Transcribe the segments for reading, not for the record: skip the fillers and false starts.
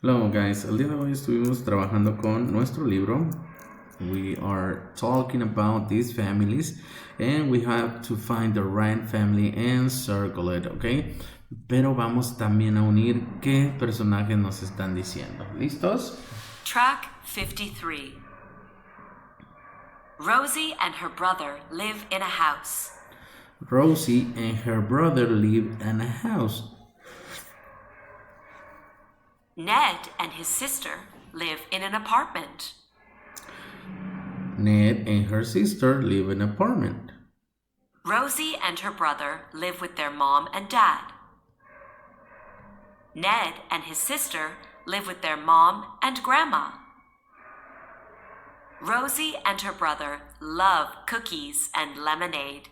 Hello guys, el día de hoy estuvimos trabajando con nuestro libro. We are talking about these families and we have to find the right family and circle it, ¿ok? Pero vamos también a unir qué personajes nos están diciendo. ¿Listos? Track 53. Rosie and her brother live in a house. Rosie and her brother live in a house. Ned and his sister live in an apartment. Ned and her sister live in an apartment. Rosie and her brother live with their mom and dad. Ned and his sister live with their mom and grandma. Rosie and her brother love cookies and lemonade.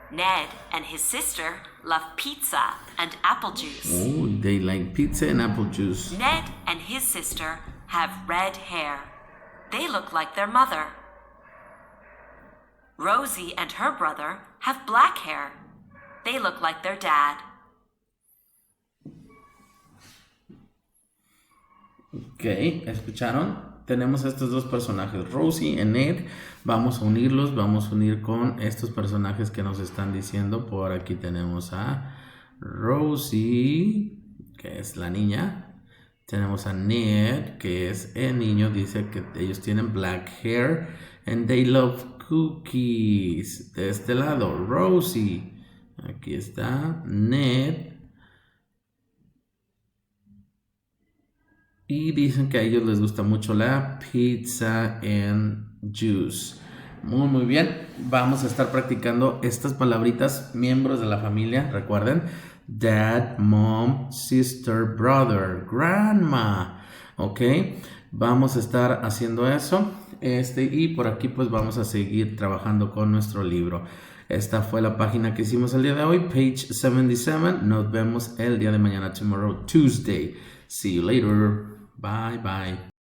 Ned and his sister love pizza and apple juice. Oh, they like pizza and apple juice. Ned and his sister have red hair. They look like their mother. Rosie and her brother have black hair. They look like their dad. Ok, ¿escucharon? Tenemos estos dos personajes, Rosie y Ned. Vamos a unirlos, vamos a unir con estos personajes que nos están diciendo. Por aquí tenemos a Rosie, que es la niña. Tenemos a Ned, que es el niño. Dice que ellos tienen black hair and they love cookies. De este lado, Rosie. Aquí está Ned. Y dicen que a ellos les gusta mucho la pizza and juice. Muy bien. Vamos a estar practicando estas palabritas, miembros de la familia. Recuerden, dad, mom, sister, brother, grandma. Ok. Vamos a estar haciendo eso. Y por aquí pues vamos a seguir trabajando con nuestro libro. Esta fue la página que hicimos el día de hoy, page 77. Nos vemos el día de mañana, tomorrow, Tuesday. See you later. Bye.